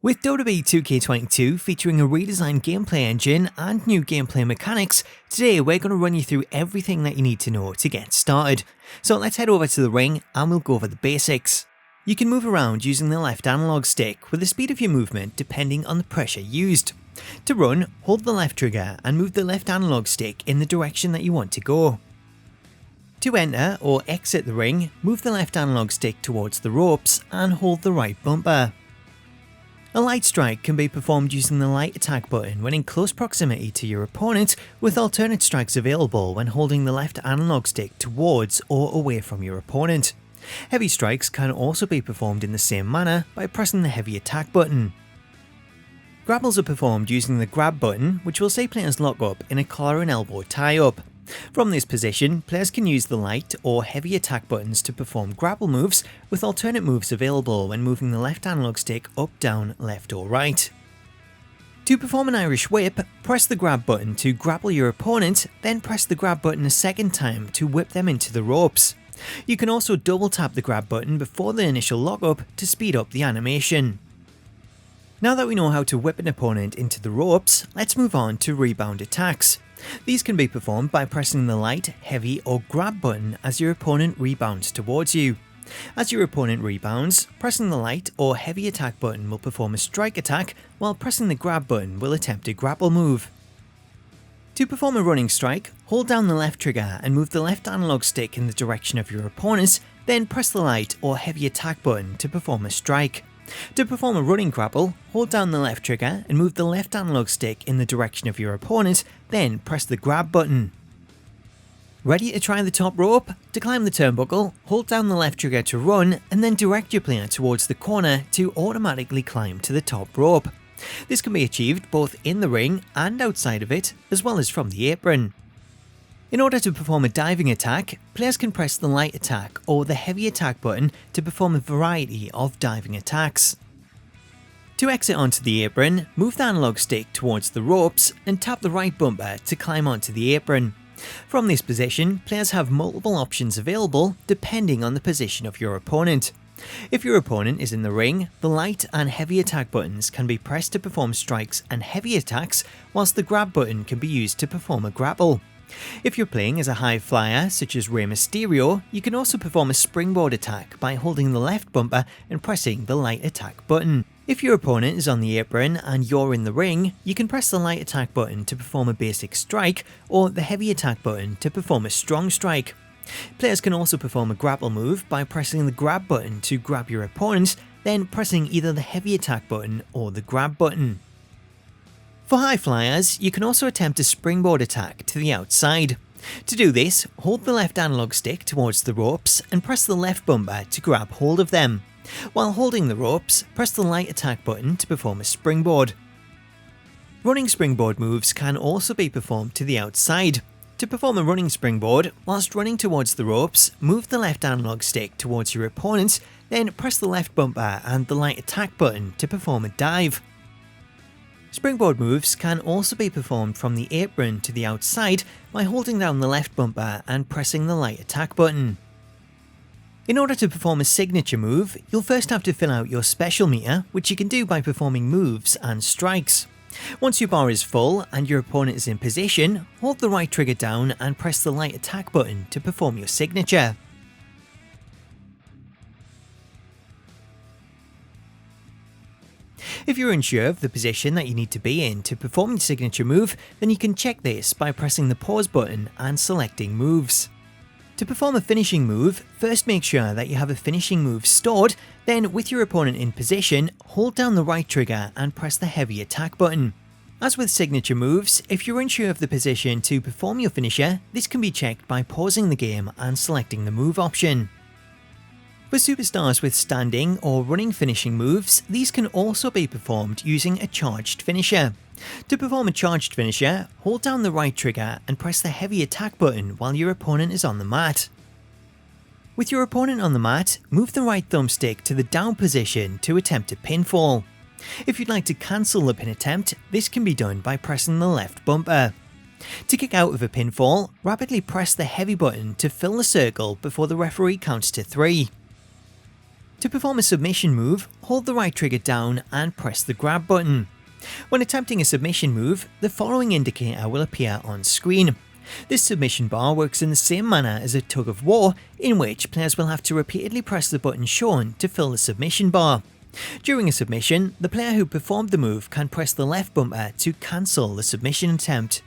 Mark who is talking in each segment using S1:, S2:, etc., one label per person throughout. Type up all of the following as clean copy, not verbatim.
S1: With WWE 2K22 featuring a redesigned gameplay engine and new gameplay mechanics, today we're going to run you through everything that you need to know to get started. So let's head over to the ring and we'll go over the basics. You can move around using the left analog stick with the speed of your movement depending on the pressure used. To run, hold the left trigger and move the left analog stick in the direction that you want to go. To enter or exit the ring, move the left analog stick towards the ropes and hold the right bumper. A light strike can be performed using the light attack button when in close proximity to your opponent, with alternate strikes available when holding the left analog stick towards or away from your opponent. Heavy strikes can also be performed in the same manner by pressing the heavy attack button. Grapples are performed using the grab button, which will see players lock up in a collar and elbow tie-up. From this position, players can use the light or heavy attack buttons to perform grapple moves, with alternate moves available when moving the left analog stick up, down, left or right. To perform an Irish whip, press the grab button to grapple your opponent, then press the grab button a second time to whip them into the ropes. You can also double tap the grab button before the initial lockup to speed up the animation. Now that we know how to whip an opponent into the ropes, let's move on to rebound attacks. These can be performed by pressing the light, heavy or grab button as your opponent rebounds towards you. As your opponent rebounds, pressing the light or heavy attack button will perform a strike attack, while pressing the grab button will attempt a grapple move. To perform a running strike, hold down the left trigger and move the left analog stick in the direction of your opponent, then press the light or heavy attack button to perform a strike. To perform a running grapple, hold down the left trigger and move the left analog stick in the direction of your opponent, then press the grab button. Ready to try the top rope? To climb the turnbuckle, hold down the left trigger to run and then direct your player towards the corner to automatically climb to the top rope. This can be achieved both in the ring and outside of it, as well as from the apron. In order to perform a diving attack, players can press the light attack or the heavy attack button to perform a variety of diving attacks. To exit onto the apron, move the analog stick towards the ropes and tap the right bumper to climb onto the apron. From this position, players have multiple options available depending on the position of your opponent. If your opponent is in the ring, the light and heavy attack buttons can be pressed to perform strikes and heavy attacks, whilst the grab button can be used to perform a grapple. If you're playing as a high flyer such as Rey Mysterio, you can also perform a springboard attack by holding the left bumper and pressing the light attack button. If your opponent is on the apron and you're in the ring, you can press the light attack button to perform a basic strike or the heavy attack button to perform a strong strike. Players can also perform a grapple move by pressing the grab button to grab your opponent, then pressing either the heavy attack button or the grab button. For high flyers, you can also attempt a springboard attack to the outside. To do this, hold the left analog stick towards the ropes and press the left bumper to grab hold of them. While holding the ropes, press the light attack button to perform a springboard. Running springboard moves can also be performed to the outside. To perform a running springboard, whilst running towards the ropes, move the left analog stick towards your opponent, then press the left bumper and the light attack button to perform a dive. Springboard moves can also be performed from the apron to the outside by holding down the left bumper and pressing the light attack button. In order to perform a signature move, you'll first have to fill out your special meter, which you can do by performing moves and strikes. Once your bar is full and your opponent is in position, hold the right trigger down and press the light attack button to perform your signature. If you're unsure of the position that you need to be in to perform the signature move, then you can check this by pressing the pause button and selecting moves. To perform a finishing move, first make sure that you have a finishing move stored, then with your opponent in position, hold down the right trigger and press the heavy attack button. As with signature moves, if you're unsure of the position to perform your finisher, this can be checked by pausing the game and selecting the move option. For superstars with standing or running finishing moves, these can also be performed using a charged finisher. To perform a charged finisher, hold down the right trigger and press the heavy attack button while your opponent is on the mat. With your opponent on the mat, move the right thumbstick to the down position to attempt a pinfall. If you'd like to cancel the pin attempt, this can be done by pressing the left bumper. To kick out of a pinfall, rapidly press the heavy button to fill the circle before the referee counts to 3. To perform a submission move, hold the right trigger down and press the grab button. When attempting a submission move, the following indicator will appear on screen. This submission bar works in the same manner as a tug of war, in which players will have to repeatedly press the button shown to fill the submission bar. During a submission, the player who performed the move can press the left bumper to cancel the submission attempt.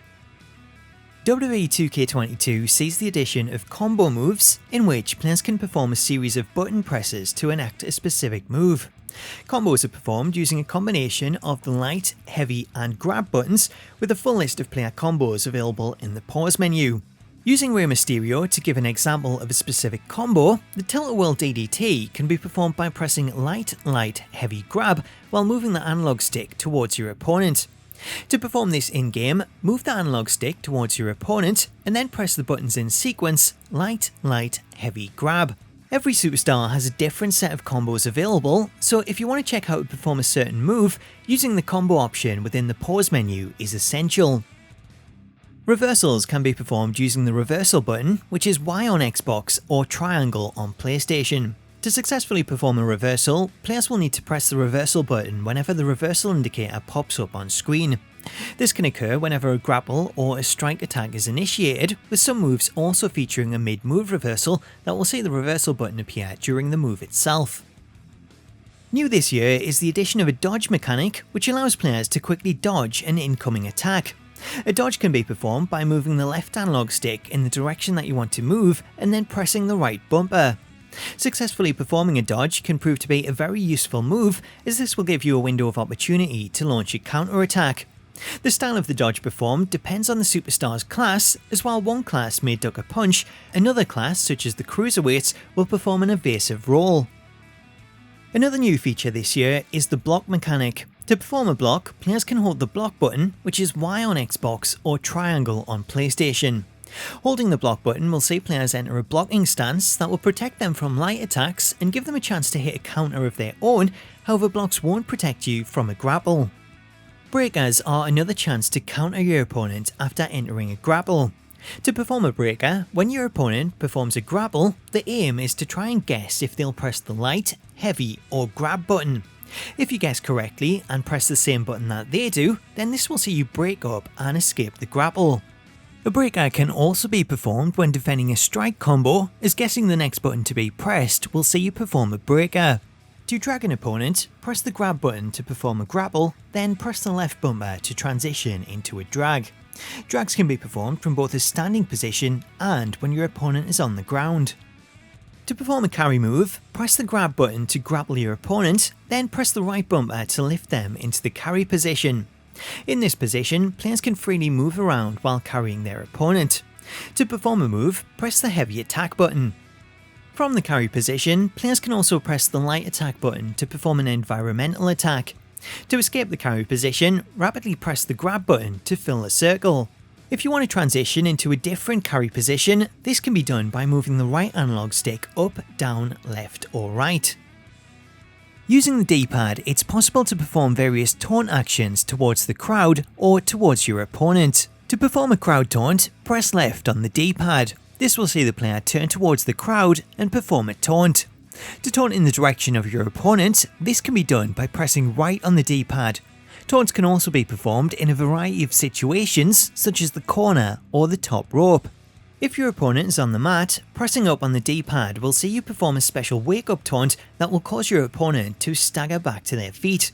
S1: WWE 2K22 sees the addition of combo moves, in which players can perform a series of button presses to enact a specific move. Combos are performed using a combination of the light, heavy and grab buttons, with a full list of player combos available in the pause menu. Using Rey Mysterio to give an example of a specific combo, the Tilt-A-Whirl DDT can be performed by pressing light, heavy grab while moving the analog stick towards your opponent. To perform this in-game, move the analog stick towards your opponent and then press the buttons in sequence light, heavy grab. Every superstar has a different set of combos available, so if you want to check how to perform a certain move, using the combo option within the pause menu is essential. Reversals can be performed using the reversal button, which is Y on Xbox or triangle on PlayStation. To successfully perform a reversal, players will need to press the reversal button whenever the reversal indicator pops up on screen. This can occur whenever a grapple or a strike attack is initiated, with some moves also featuring a mid-move reversal that will see the reversal button appear during the move itself. New this year is the addition of a dodge mechanic, which allows players to quickly dodge an incoming attack. A dodge can be performed by moving the left analog stick in the direction that you want to move and then pressing the right bumper. Successfully performing a dodge can prove to be a very useful move, as this will give you a window of opportunity to launch a counter attack. The style of the dodge performed depends on the superstar's class, as while one class may duck a punch, another class, such as the cruiserweights, will perform an evasive roll. Another new feature this year is the block mechanic. To perform a block, players can hold the block button, which is Y on Xbox or triangle on PlayStation. Holding the block button will see players enter a blocking stance that will protect them from light attacks and give them a chance to hit a counter of their own, however blocks won't protect you from a grapple. Breakers are another chance to counter your opponent after entering a grapple. To perform a breaker, when your opponent performs a grapple, the aim is to try and guess if they'll press the light, heavy or grab button. If you guess correctly and press the same button that they do, then this will see you break up and escape the grapple. A breaker can also be performed when defending a strike combo, as guessing the next button to be pressed will see you perform a breaker. To drag an opponent, press the grab button to perform a grapple, then press the left bumper to transition into a drag. Drags can be performed from both a standing position and when your opponent is on the ground. To perform a carry move, press the grab button to grapple your opponent, then press the right bumper to lift them into the carry position. In this position, players can freely move around while carrying their opponent. To perform a move, press the heavy attack button. From the carry position, players can also press the light attack button to perform an environmental attack. To escape the carry position, rapidly press the grab button to fill a circle. If you want to transition into a different carry position, this can be done by moving the right analog stick up, down, left or right. Using the D-pad, it's possible to perform various taunt actions towards the crowd or towards your opponent. To perform a crowd taunt, press left on the D-pad. This will see the player turn towards the crowd and perform a taunt. To taunt in the direction of your opponent, this can be done by pressing right on the D-pad. Taunts can also be performed in a variety of situations, such as the corner or the top rope. If your opponent is on the mat, pressing up on the D-pad will see you perform a special wake-up taunt that will cause your opponent to stagger back to their feet.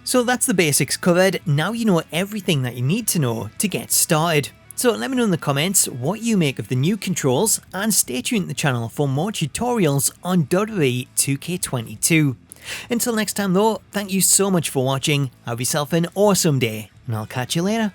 S1: So that's the basics covered. Now you know everything that you need to know to get started. So let me know in the comments what you make of the new controls, and stay tuned to the channel for more tutorials on WWE 2K22. Until next time though, thank you so much for watching, have yourself an awesome day, and I'll catch you later.